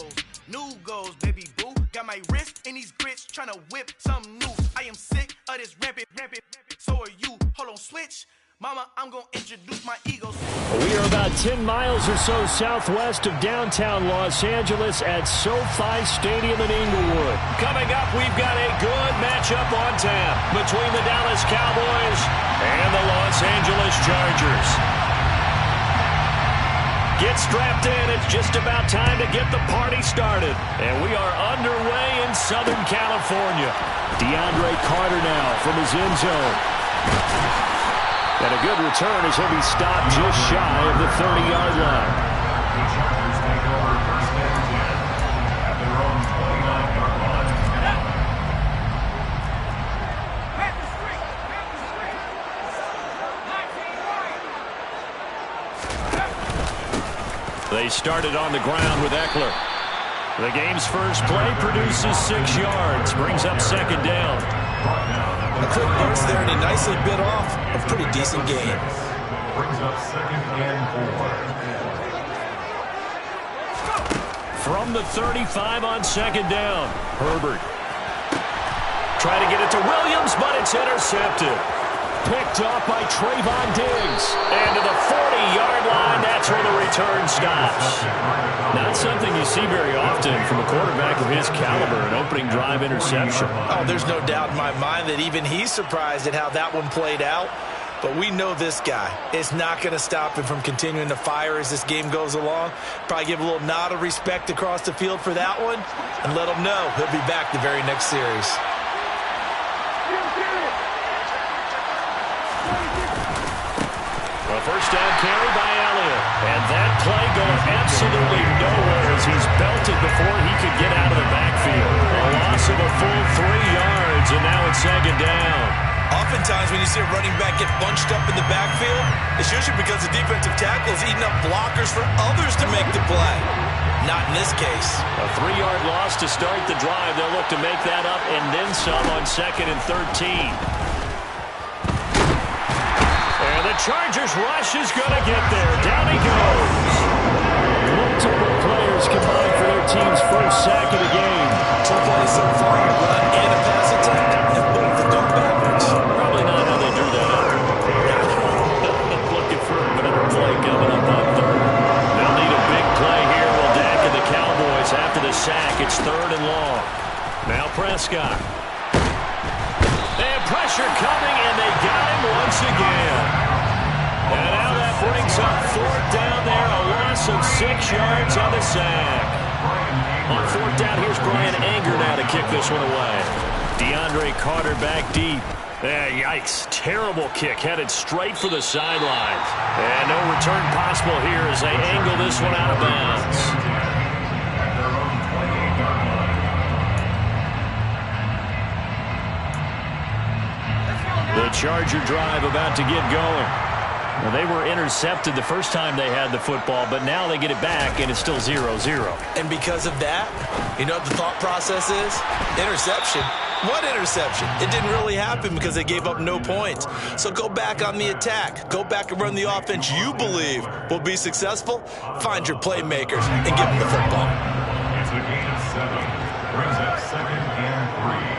goals, new goals, baby boo. Got my wrist in these grits, tryna whip something new. I am sick of this rampant. So are you. Hold on, switch. Mama, I'm gonna introduce my ego. We are about 10 miles or so southwest of downtown Los Angeles at SoFi Stadium in Inglewood. Coming up, we've got a good matchup on tap between the Dallas Cowboys and the Los Angeles Chargers. Get strapped in. It's just about time to get the party started. And we are underway in Southern California. DeAndre Carter now from his end zone. And a good return as he'll be stopped just shy of the 30-yard line. The Chargers take over first and 10 at their own 29-yard line. They started on the ground with Eckler. The game's first play produces 6 yards, brings up second down. A quick burst there, and he nicely bit off a pretty decent gain. Brings up second and 4. From the 35 on second down, Herbert. Trying to get it to Williams, but it's intercepted. Picked off by Trayvon Diggs. And to the 40-yard line, that's where the return stops. Not something you see very often from a quarterback of his caliber, an opening drive interception. Oh, there's no doubt in my mind that even he's surprised at how that one played out. But we know this guy. It's not going to stop him from continuing to fire as this game goes along. Probably give a little nod of respect across the field for that one and let him know he'll be back the very next series. A first down carry by Elliott. And that play going absolutely nowhere as he's belted before he could get out of the backfield. A loss of a full 3 yards, and now it's second down. Oftentimes when you see a running back get bunched up in the backfield, it's usually because the defensive tackle is eating up blockers for others to make the play. Not in this case. A 3-yard loss to start the drive. They'll look to make that up and then some on second and 13. And the Chargers rush is going to get there. Down he goes. Multiple players combined for their team's first sack of the game. 2 plays so far, a run and a pass attempt, and both the dunk backwards. Probably not how they drew that up. Looking for a better play coming up on third. They'll need a big play here. Will Dak and the Cowboys after the sack. It's third and long. Now Prescott. And pressure coming, and they got him once again. And now that brings up fourth down there, a loss of 6 yards on the sack. On fourth down, here's Brian Anger now to kick this one away. DeAndre Carter back deep. Yikes, terrible kick, headed straight for the sideline. And no return possible here as they angle this one out of bounds. The Charger drive about to get going. Well, they were intercepted the first time they had the football, but now they get it back, and it's still 0-0. And because of that, you know what the thought process is? Interception. What interception? It didn't really happen because they gave up no points. So go back on the attack. Go back and run the offense you believe will be successful. Find your playmakers and give them the football. It's a gain of 7. Brings up second and 3.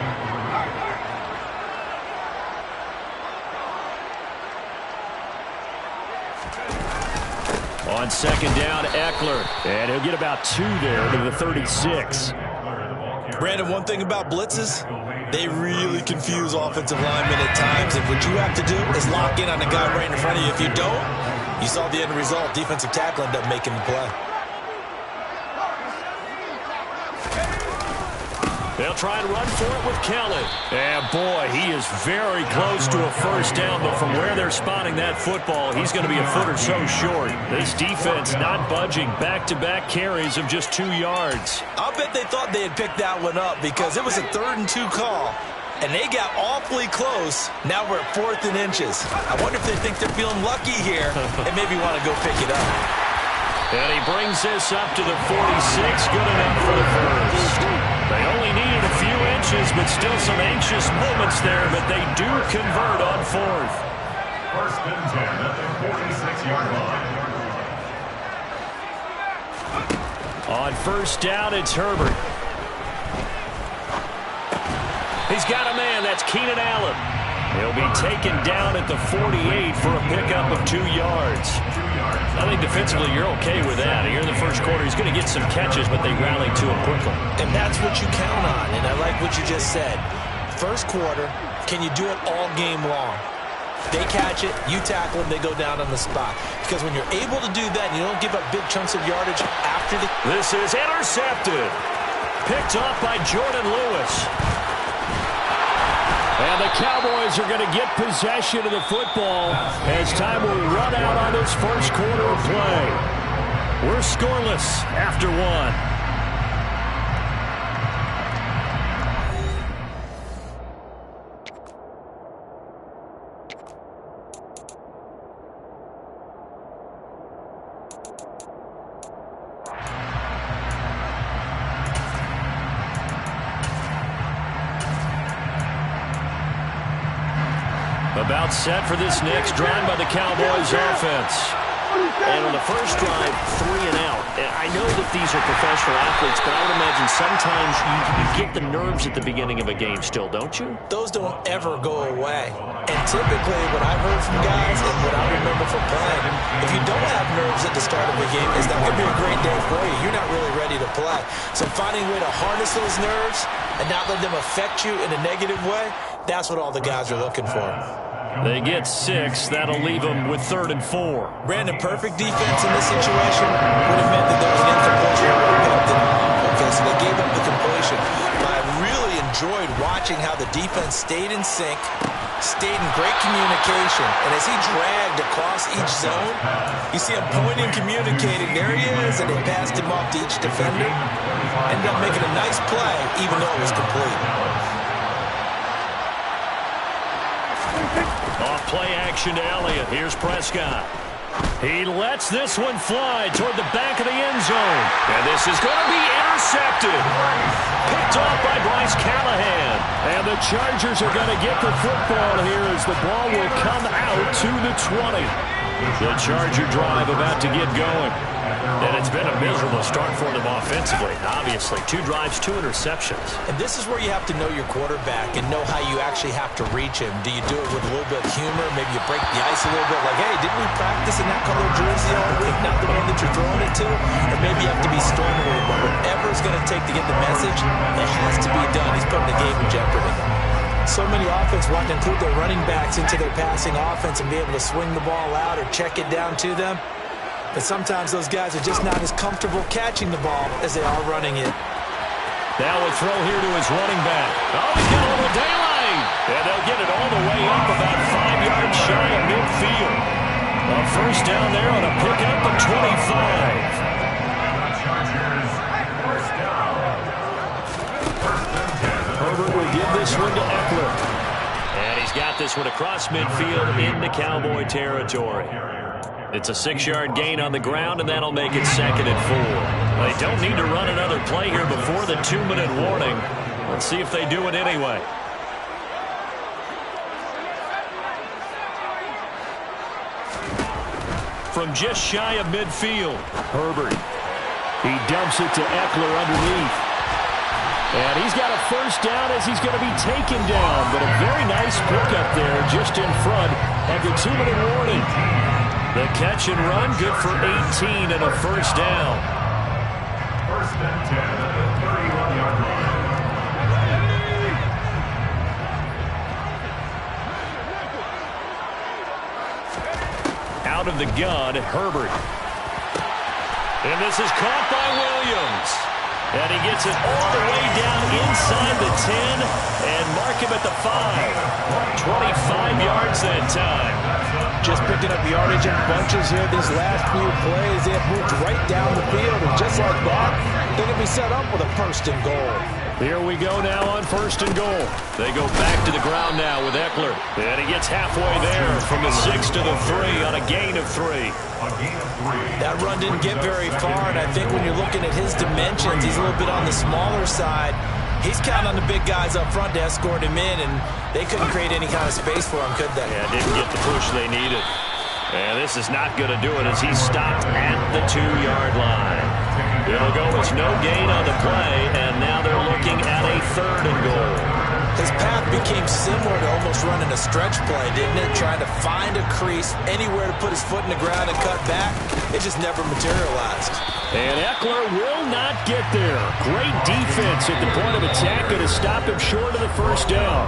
On second down, Eckler. And he'll get about 2 there to the 36. Brandon, one thing about blitzes, they really confuse offensive linemen at times. And what you have to do is lock in on the guy right in front of you. If you don't, you saw the end result. Defensive tackle ended up making the play. They'll try and run for it with Kelly. And boy, he is very close to a first down, but from where they're spotting that football, he's going to be a foot or so short. This defense not budging. Back-to-back carries of just 2 yards. I'll bet they thought they had picked that one up because it was a 3rd and 2 call, and they got awfully close. Now we're at 4th and inches. I wonder if they think they're feeling lucky here and maybe want to go pick it up. And he brings this up to the 46. Good enough for the first. They only needed a few inches, but still some anxious moments there, but they do convert on 4th. First and 10 at the 46-yard line. On first down, it's Herbert. He's got a man. That's Keenan Allen. He'll be taken down at the 48 for a pickup of 2 yards. I think defensively you're okay with that. Here in the first quarter, he's going to get some catches, but they rally to him quickly. And that's what you count on, and I like what you just said. First quarter, can you do it all game long? They catch it, you tackle them, they go down on the spot. Because when you're able to do that and you don't give up big chunks of yardage after the... This is intercepted. Picked off by Jordan Lewis. And the Cowboys are going to get possession of the football as time will run out on this first quarter of play. We're scoreless after 1. About set for this next drive by the Cowboys offense. And on the first drive, 3 and out. And I know that these are professional athletes, but I would imagine sometimes you get the nerves at the beginning of a game still, don't you? Those don't ever go away. And typically what I've heard from guys and what I remember from playing, if you don't have nerves at the start of a game, it's not going to be a great day for you. You're not really ready to play. So finding a way to harness those nerves and not let them affect you in a negative way, that's what all the guys are looking for. They get 6. That'll leave them with 3rd and 4. Brandon, perfect defense in this situation would have meant that there was an incompletion. Okay, so they gave up the completion. But I really enjoyed watching how the defense stayed in sync, stayed in great communication. And as he dragged across each zone, you see him pointing, communicating. There he is, and they passed him off to each defender. Ended up making a nice play, even though it was complete. Off play action to Elliott. Here's Prescott. He lets this one fly toward the back of the end zone. And this is going to be intercepted. Picked off by Bryce Callahan. And the Chargers are going to get the football here as the ball will come out to the 20. The Charger drive about to get going. And it's been a miserable start for them offensively. Obviously, 2 drives, 2 interceptions. And this is where you have to know your quarterback and know how you actually have to reach him. Do you do it with a little bit of humor? Maybe you break the ice a little bit. Like, hey, didn't we practice in that color jersey all week? Not the one that you're throwing it to? Or maybe you have to be stern with it. But whatever it's going to take to get the message, it has to be done. He's putting the game in jeopardy. So many offense want to include their running backs into their passing offense and be able to swing the ball out or check it down to them. But sometimes those guys are just not as comfortable catching the ball as they are running it. Now a throw here to his running back. Oh, he's got a little daylight. And they'll get it all the way up about 5 yards shy of midfield. A first down there on a pickup of 25. Herbert will give this one to Eckler. And he's got this one across midfield into Cowboy territory. It's a 6-yard gain on the ground, and that'll make it 2nd and 4. They don't need to run another play here before the 2-minute warning. Let's see if they do it anyway. From just shy of midfield, Herbert. He dumps it to Eckler underneath. And he's got a first down as he's going to be taken down. But a very nice pickup there just in front of the 2-minute warning. The catch and run, good for 18 and a first down. 1st and 10 at the 31-yard line. Out of the gun, Herbert. And this is caught by Williams. And he gets it all the way down inside the 10 and mark him at the 5. 25 yards that time. Just picking up yardage in bunches here these last few plays. They have moved right down the field, and just like that, they're going to be set up with a 1st and goal. Here we go now on 1st and goal. They go back to the ground now with Eckler. And he gets halfway there from the 6 to the 3 on a gain of 3. That run didn't get very far, and I think when you're looking at his dimensions, he's a little bit on the smaller side. He's counting on the big guys up front to escort him in, and they couldn't create any kind of space for him, could they? Yeah, didn't get the push they needed. And this is not going to do it as he's stopped at the 2-yard line. It'll go as yards, no gain on the play, and now they're looking at a 3rd and goal. His path became similar to almost running a stretch play, didn't it? Trying to find a crease, anywhere to put his foot in the ground and cut back. It just never materialized. And Eckler will not get there. Great defense at the point of attack, going to stop him short of the first down.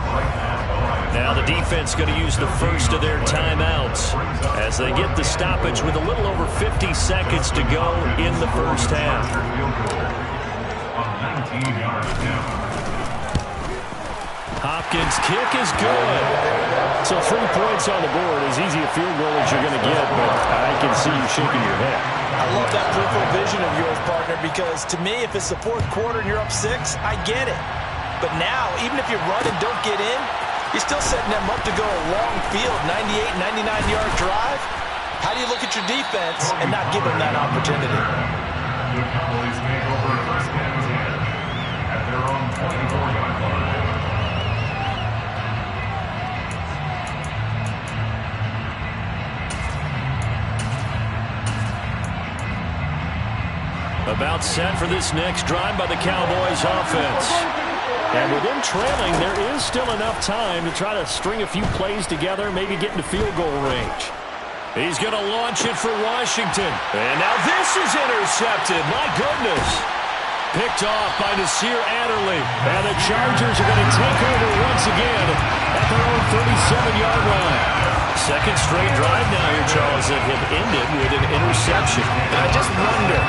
Now the defense going to use the first of their timeouts as they get the stoppage with a little over 50 seconds to go in the first half. Hopkins' kick is good. So 3 points on the board, as easy a field goal as you're going to get, but I can see you shaking your head. I love that peripheral vision of yours, partner, because to me, if it's the 4th quarter and you're up 6, I get it. But now, even if you run and don't get in, you're still setting them up to go a long field, 98, 99-yard drive. How do you look at your defense and not give them that opportunity? The Cowboys take over 1st and 10 at their own 24-yard line. About set for this next drive by the Cowboys offense. And with them trailing, there is still enough time to try to string a few plays together, maybe get into field goal range. He's going to launch it for Washington. And now this is intercepted. My goodness. Picked off by Nasir Adderley. And the Chargers are going to take over once again at their own 37-yard line. Second straight drive now here, Charles, that have ended with an interception. And I just wonder,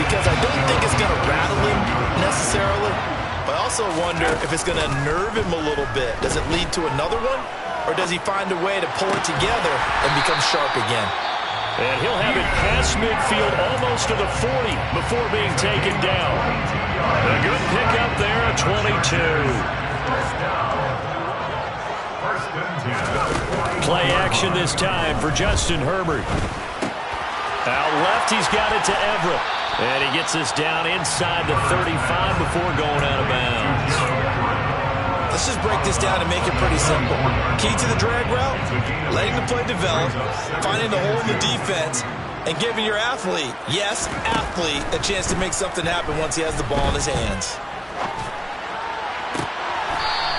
because I don't think it's going to rattle him necessarily, but I also wonder if it's going to nerve him a little bit. Does it lead to another one? Or does he find a way to pull it together and become sharp again? And he'll have it past midfield almost to the 40 before being taken down. A good pickup there at 22. Play action this time for Justin Herbert. Out left, he's got it to Everett. And he gets us down inside the 35 before going out of bounds. Let's just break this down and make it pretty simple. Key to the drag route, letting the play develop, finding the hole in the defense, and giving your athlete, yes, athlete, a chance to make something happen once he has the ball in his hands.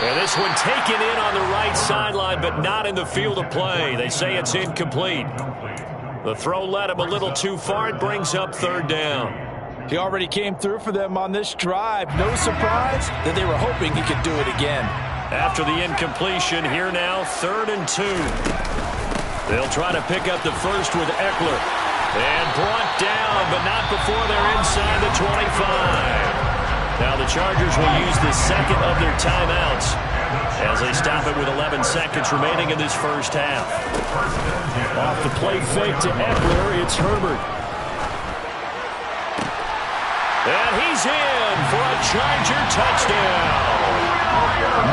And this one taken in on the right sideline, but not in the field of play. They say it's incomplete. The throw led him a little too far. It brings up 3rd down. He already came through for them on this drive. No surprise That they were hoping he could do it again. After the incompletion, here now, 3rd and 2. They'll try to pick up the first with Eckler. And brought down, but not before they're inside the 25. Now the Chargers will use the second of their timeouts as they stop it with 11 seconds remaining in this first half. Off the play fake to Eckler, it's Herbert. And he's in for a Charger touchdown.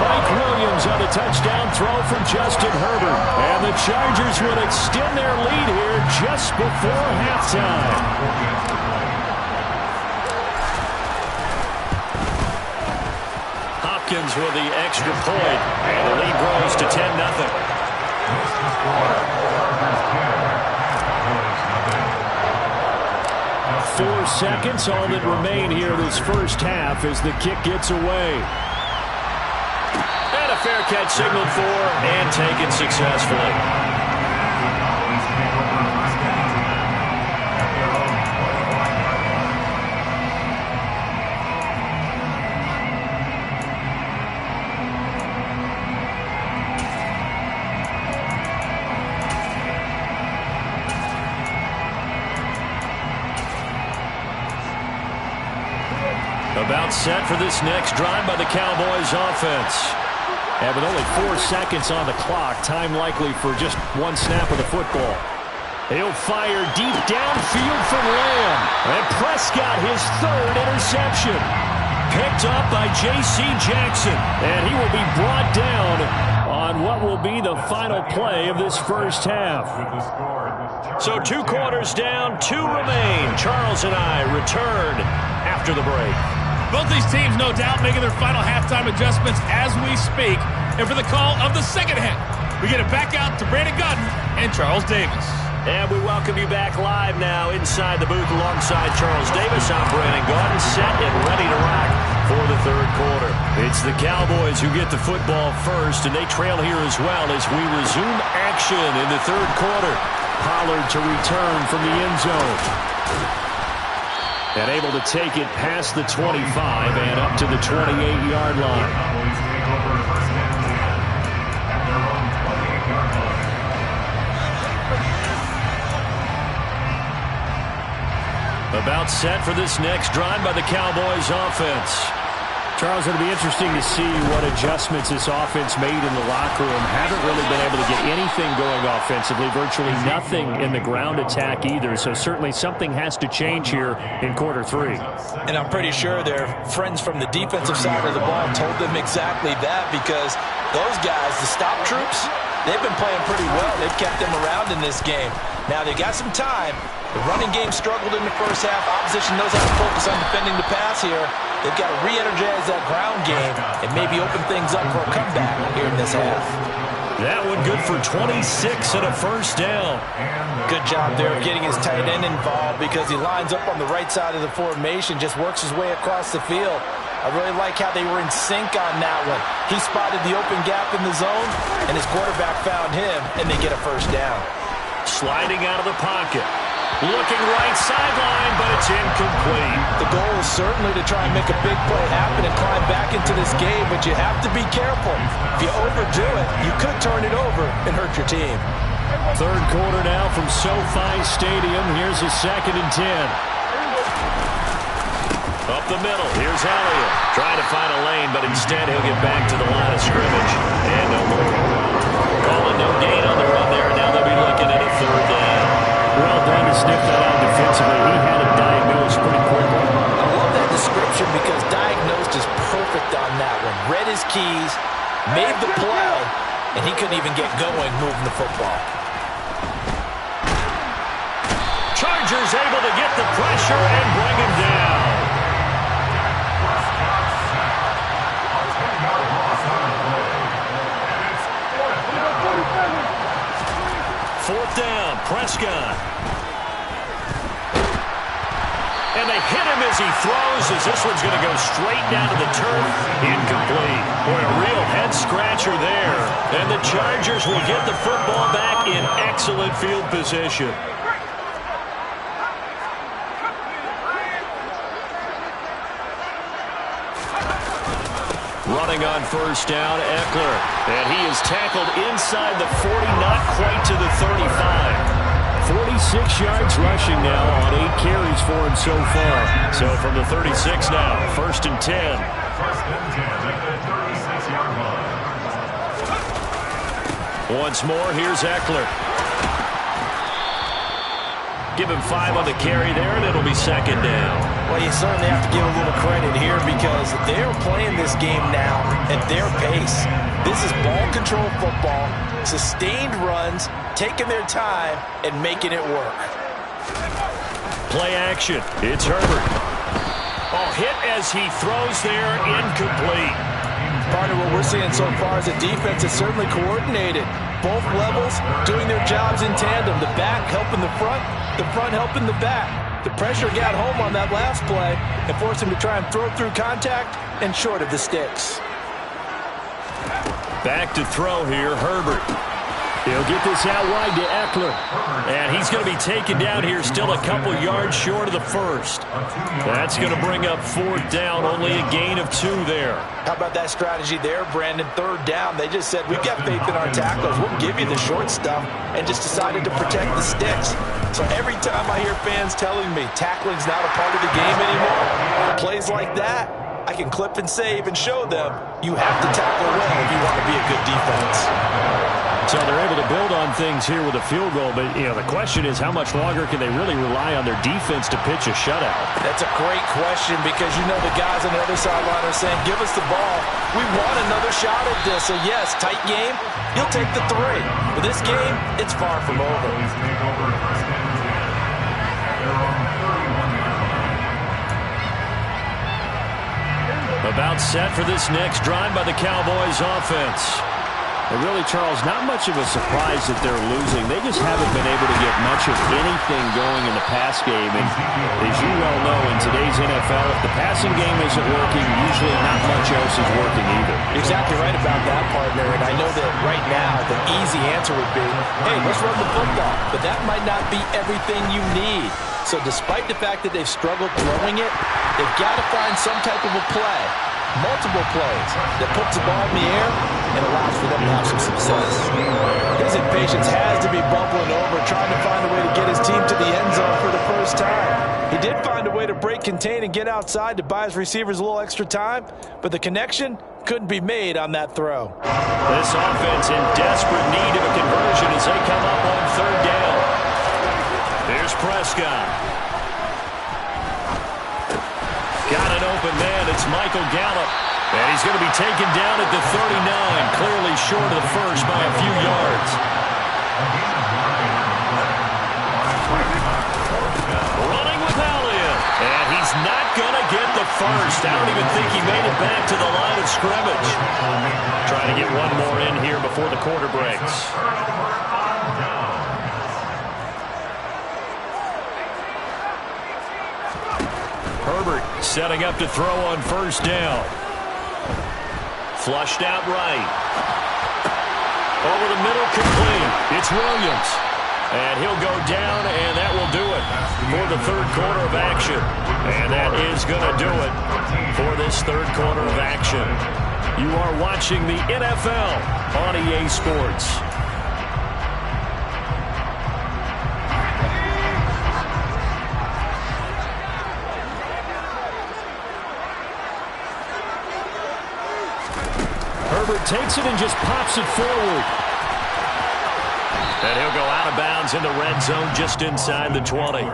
Mike Williams on the touchdown throw from Justin Herbert. And the Chargers will extend their lead here just before halftime. Hopkins with the extra point. And the lead grows to 10-0. 4 seconds, all that remain here this first half as the kick gets away. And a fair catch signaled for and taken successfully. About set for this next drive by the Cowboys offense. And with only 4 seconds on the clock, time likely for just one snap of the football. He'll fire deep downfield from Lamb. And Prescott, his 3rd interception. Picked up by J.C. Jackson. And he will be brought down on what will be the final play of this first half. So 2 quarters down, 2 remain. Charles and I return after the break. Both these teams, no doubt, making their final halftime adjustments as we speak. And for the call of the second half, we get it back out to Brandon Gutton and Charles Davis. And we welcome you back live now inside the booth alongside Charles Davis. I'm Brandon Gaudin, set and ready to rock for the third quarter. It's the Cowboys who get the football first, and they trail here as well as we resume action in the third quarter. Pollard to return from the end zone. And able to take it past the 25 and up to the 28-yard line. Cowboys take over first and 10 at their own 28-yard line. About set for this next drive by the Cowboys offense. Charles, it'll be interesting to see what adjustments this offense made in the locker room. Haven't really been able to get anything going offensively, virtually nothing in the ground attack either. So certainly something has to change here in quarter three. And I'm pretty sure their friends from the defensive side of the ball told them exactly that, because those guys, the stop troops, they've been playing pretty well. They've kept them around in this game. Now they got some time. The running game struggled in the first half. Opposition knows how to focus on defending the pass here. They've got to re-energize that ground game and maybe open things up for a comeback here in this half. That one good for 26 and a first down. Good job there of getting his tight end involved, because he lines up on the right side of the formation, just works his way across the field. I really like how they were in sync on that one. He spotted the open gap in the zone, and his quarterback found him, and they get a first down. Sliding out of the pocket. Looking right sideline, but it's incomplete. The goal is certainly to try and make a big play happen and climb back into this game, but you have to be careful. If you overdo it, you could turn it over and hurt your team. Third quarter now from SoFi Stadium. Here's a 2nd and 10. Up the middle, here's Elliott. Trying to find a lane, but instead he'll get back to the line of scrimmage. And no more. Calling no gain on the run there. Now they'll be looking at a third down. Well done to sniff that out defensively. He had it diagnosed pretty quickly. I love that description, because diagnosed is perfect on that one. Read his keys, made the play, and he couldn't even get going moving the football. Chargers able to get the pressure and bring him down. Fourth down, Prescott. And they hit him as he throws, as this one's going to go straight down to the turf. Incomplete. Boy, a real head-scratcher there. And the Chargers will get the football back in excellent field position. Running on first down, Eckler. And he is tackled inside the 40, not quite to the 35. 46 yards rushing now on 8 carries for him so far. So from the 36 now, 1st and 10. First and 10 at the 36-yard line. Once more, here's Eckler. Give him 5 on the carry there, and it'll be 2nd down. Well, you certainly have to give a little credit here, because they're playing this game now at their pace. This is ball control football, sustained runs, taking their time, and making it work. Play action. It's Herbert. Oh, hit as he throws there, incomplete. Part of what we're seeing so far is a defense that's certainly coordinated. Both levels doing their jobs in tandem. The back helping the front helping the back. The pressure got home on that last play and forced him to try and throw through contact and short of the sticks. Back to throw here, Herbert. He'll get this out wide to Eckler. And he's going to be taken down here, still a couple yards short of the first. That's going to bring up 4th down, only a gain of 2 there. How about that strategy there, Brandon? 3rd down, they just said, we've got faith in our tackles. We'll give you the short stuff, and just decided to protect the sticks. So every time I hear fans telling me tackling's not a part of the game anymore, plays like that, I can clip and save and show them you have to tackle well if you want to be a good defense. So they're able to build on things here with a field goal, but the question is, how much longer can they really rely on their defense to pitch a shutout? That's a great question, because the guys on the other sideline are saying, give us the ball. We want another shot at this. So yes, tight game, you'll take the 3. But this game, it's far from over. Please take over first and 10 at their own 31-yard line. About set for this next drive by the Cowboys offense. And really, Charles, not much of a surprise that they're losing. They just haven't been able to get much of anything going in the pass game. And as you well know, in today's NFL, if the passing game isn't working, usually not much else is working either. You're exactly right about that, partner. And I know that right now the easy answer would be, hey, let's run the football. But that might not be everything you need. So despite the fact that they've struggled throwing it, they've got to find some type of a play, multiple plays, that puts the ball in the air and allows for them to have some success. His impatience has to be bubbling over, trying to find a way to get his team to the end zone for the first time. He did find a way to break contain and get outside to buy his receivers a little extra time, but the connection couldn't be made on that throw. This offense in desperate need of a conversion as they come up on third down. Here's Prescott. Got an open man. It's Michael Gallup. And he's going to be taken down at the 39, clearly short of the first by a few yards. Running with Elliott. And he's not going to get the first. I don't even think he made it back to the line of scrimmage. Trying to get one more in here before the quarter breaks. Herbert setting up to throw on first down. Flushed out right. Over the middle, complete. It's Williams. And he'll go down, and that will do it for the third quarter of action. And that is going to do it for this third quarter of action. You are watching the NFL on EA Sports. Herbert takes it and just pops it forward. And he'll go out of bounds in the red zone just inside the 20.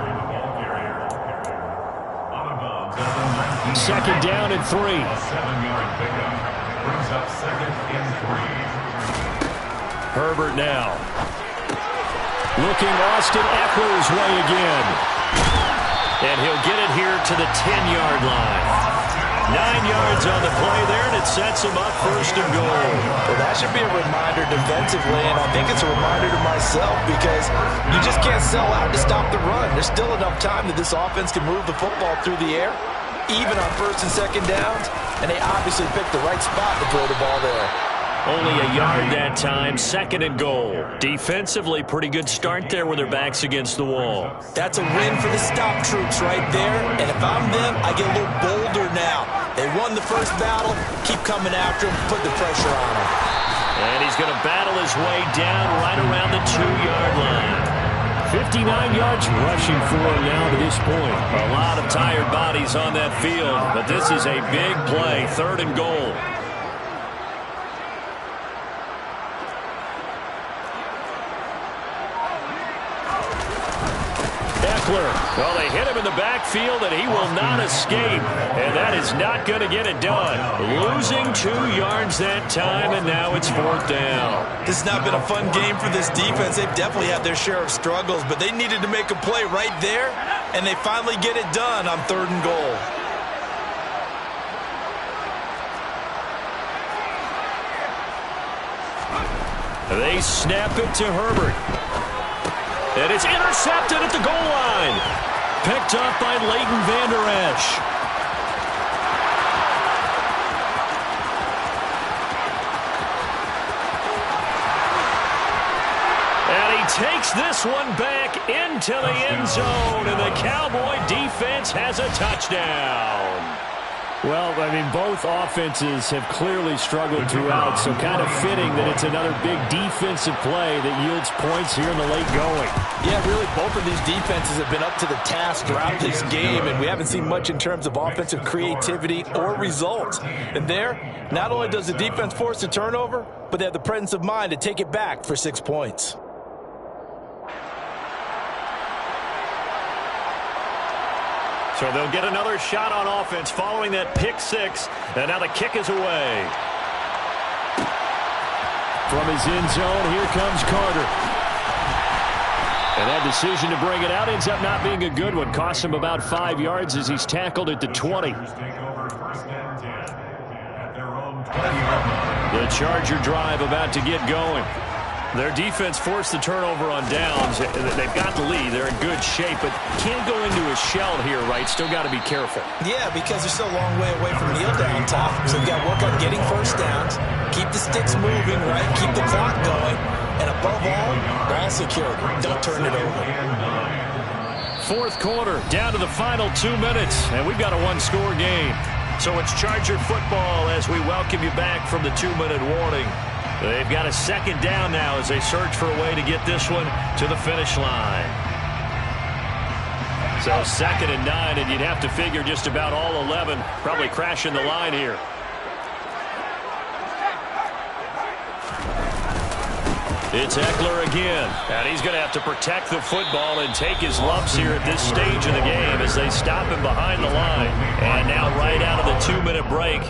Second down and 3. A 7-yard pickup brings up second and 3. Herbert now. Looking Austin Eckler's way again. And he'll get it here to the 10-yard line. 9 yards on the play there, and it sets him up first and goal. Well, that should be a reminder defensively, and I think it's a reminder to myself because you just can't sell out to stop the run. There's still enough time that this offense can move the football through the air, even on first and second downs, and they obviously picked the right spot to throw the ball there. Only a yard that time, second and goal. Defensively, pretty good start there with their backs against the wall. That's a win for the stop troops right there, and if I'm them, I get a little bolder now. They won the first battle, keep coming after him, put the pressure on him. And he's going to battle his way down right around the 2-yard line. 59 yards rushing for him now to this point. A lot of tired bodies on that field, but this is a big play, third and goal. Well, they hit him in the backfield, and he will not escape. And that is not going to get it done. Losing 2 yards that time, and now it's fourth down. This has not been a fun game for this defense. They've definitely had their share of struggles, but they needed to make a play right there, and they finally get it done on third and goal. They snap it to Herbert. And it's intercepted at the goal line. Picked up by Leighton Vander Esch. And he takes this one back into the end zone. And the Cowboy defense has a touchdown. Well, I mean, both offenses have clearly struggled throughout, so kind of fitting that it's another big defensive play that yields points here in the late going. Yeah, really, both of these defenses have been up to the task throughout this game, and we haven't seen much in terms of offensive creativity or results. And there, not only does the defense force a turnover, but they have the presence of mind to take it back for 6 points. So they'll get another shot on offense following that pick six. And now the kick is away. From his end zone, here comes Carter. And that decision to bring it out ends up not being a good one. Costs him about 5 yards as he's tackled at the 20. The Charger drive about to get going. Their defense forced the turnover on downs. They've got the lead. They're in good shape, but can't go into a shell here, right? Still got to be careful. Yeah, because they're still a long way away from kneel down time. So they've got to work on getting first downs, keep the sticks moving, right? Keep the clock going. And above all, ball security. Don't turn it over. Fourth quarter, down to the final 2 minutes, and we've got a one-score game. So it's Charger football as we welcome you back from the 2-minute warning. They've got a second down now as they search for a way to get this one to the finish line. So 2nd and 9, and you'd have to figure just about all 11 probably crashing the line here. It's Eckler again, and he's going to have to protect the football and take his lumps here at this stage of the game as they stop him behind the line. And now right out of the 2-minute break,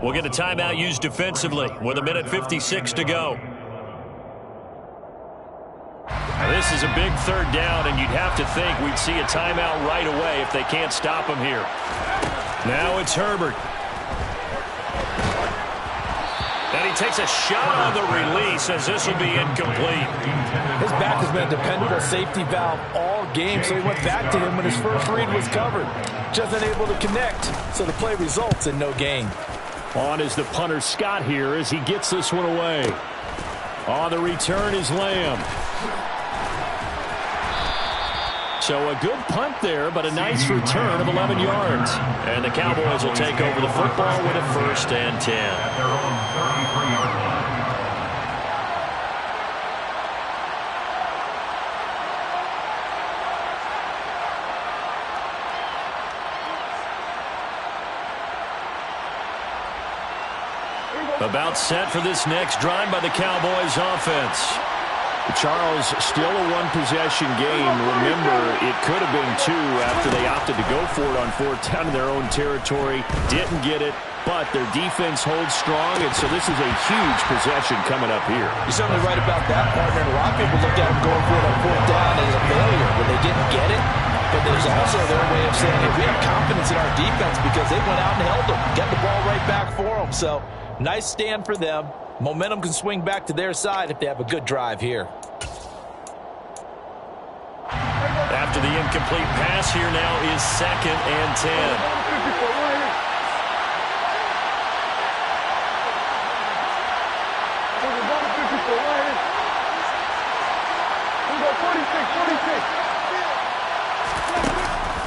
we'll get a timeout used defensively with 1:56 to go. This is a big third down, and you'd have to think we'd see a timeout right away if they can't stop him here. Now it's Herbert. And he takes a shot on the release as this will be incomplete. His back has been a dependable safety valve all game, so he went back to him when his first read was covered. Just unable to connect, so the play results in no gain. On is the punter Scott here as he gets this one away. On the return is Lamb. So a good punt there, but a nice return of 11 yards. And the Cowboys will take over the football with a 1st and 10. At their own 33-yard line. About set for this next drive by the Cowboys offense. Charles, still a one-possession game. Remember, it could have been 2 after they opted to go for it on 4th down in their own territory. Didn't get it, but their defense holds strong, and so this is a huge possession coming up here. You're certainly right about that, partner. And a lot of people look at them going for it on 4th down as a failure when they didn't get it. But there's also their way of saying, hey, we have confidence in our defense because they went out and held them, got the ball right back for them. So nice stand for them. Momentum can swing back to their side if they have a good drive here. After the incomplete pass, here now is 2nd and 10.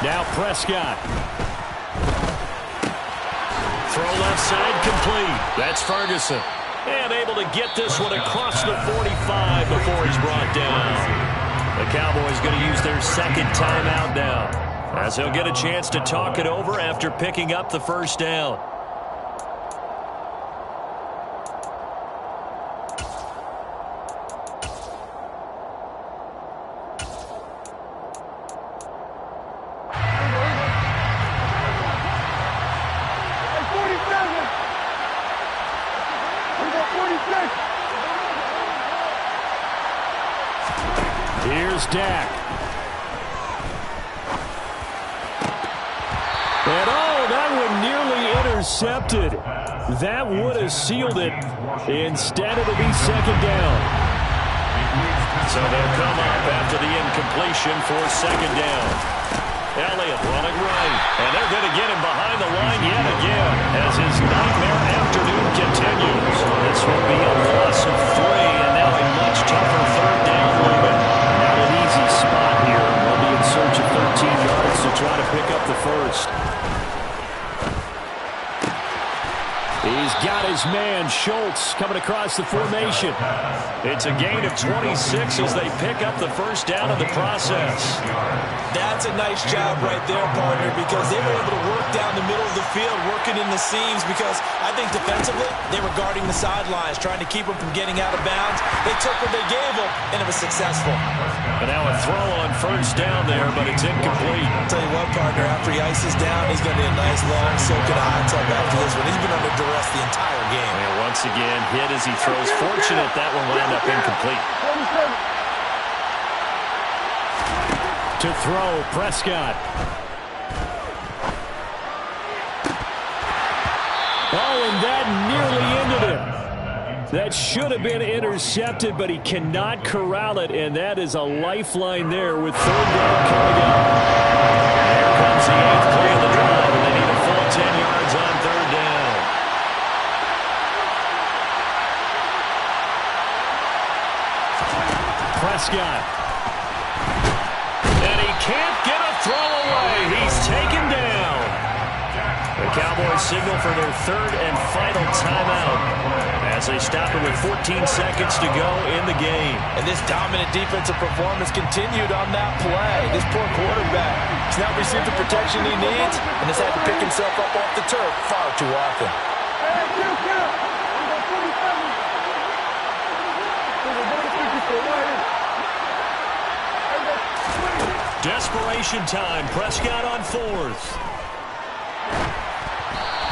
Now Prescott. Throw left side complete. That's Ferguson. And able to get this one across the 45 before he's brought down. The Cowboys going to use their 2nd timeout now, as he'll get a chance to talk it over after picking up the 1st down. Here's Dak. And that one nearly intercepted. That would have sealed it. Instead, it'll be 2nd down. So they'll come up after the incompletion for 2nd down. Elliott running right. And they're going to get him behind the line yet again as his nightmare afternoon continues. This will be a loss of 3, and now a much tougher 3rd down limit. Not an easy spot here. They'll be in search of 13 yards to try to pick up the 1st. He's got his man, Schultz, coming across the formation. It's a gain of 26 as they pick up the 1st down in the process. That's a nice job right there, partner, because they were able to work down the middle of the field, working in the seams, because I think defensively, they were guarding the sidelines, trying to keep them from getting out of bounds. They took what they gave them, and it was successful. And now a throw on 1st down there, but it's incomplete. I'll tell you what, partner, after he ices down, he's going to be a nice long soak in a hot tub after this one. He's been under duress the entire game. And once again, hit as he throws. Fortunate that one will end up incomplete. To throw, Prescott. Oh, and that nearly ended it. That should have been intercepted, but he cannot corral it, and that is a lifeline there with third down coming up. Here comes the 8th play of the drive, and they need a full 10 yards on third down. Prescott. And he can't get a throw away. He's taken down. The Cowboys signal for their third and final timeout as they stop it with 14 seconds to go in the game. And this dominant defensive performance continued on that play. This poor quarterback has not received the protection he needs and has had to pick himself up off the turf far too often. Desperation time. Prescott on 4th.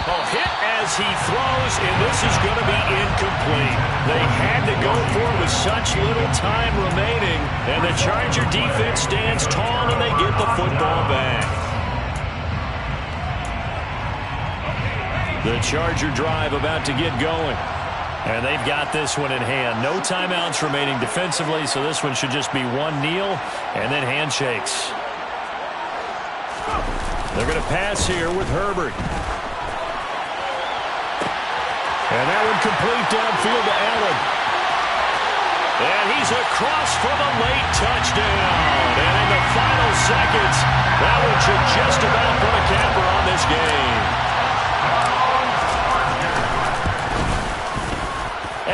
A hit as he throws, and this is going to be incomplete. They had to go for it with such little time remaining, and the Charger defense stands tall, and they get the football back. The Charger drive about to get going, and they've got this one in hand. No timeouts remaining defensively, so this one should just be one kneel and then handshakes. They're going to pass here with Herbert. And that one complete downfield to Allen. And he's across for the late touchdown. And in the final seconds, that one should just about put a capper on this game.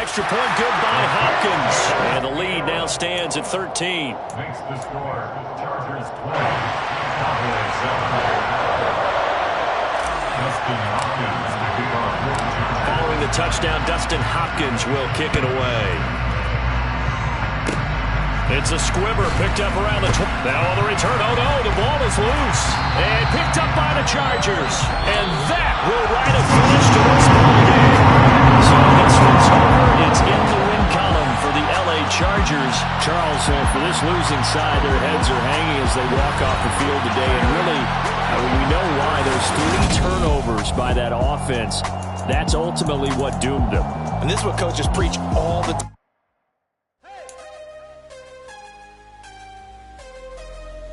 Extra point good by Hopkins. And the lead now stands at 13. Makes the score. Chargers 20. Cowboys 7. Dustin Hopkins to kick off. Following the touchdown, Dustin Hopkins will kick it away. It's a squibber picked up around the... Now on the return, oh no, the ball is loose. And picked up by the Chargers. And that will write a finish to this ball game. So this one's over. It's in the win column for the LA Chargers. Charles, for this losing side, their heads are hanging as they walk off the field today. And really, we know why. Those 3 turnovers by that offense, that's ultimately what doomed them. And this is what coaches preach all the time.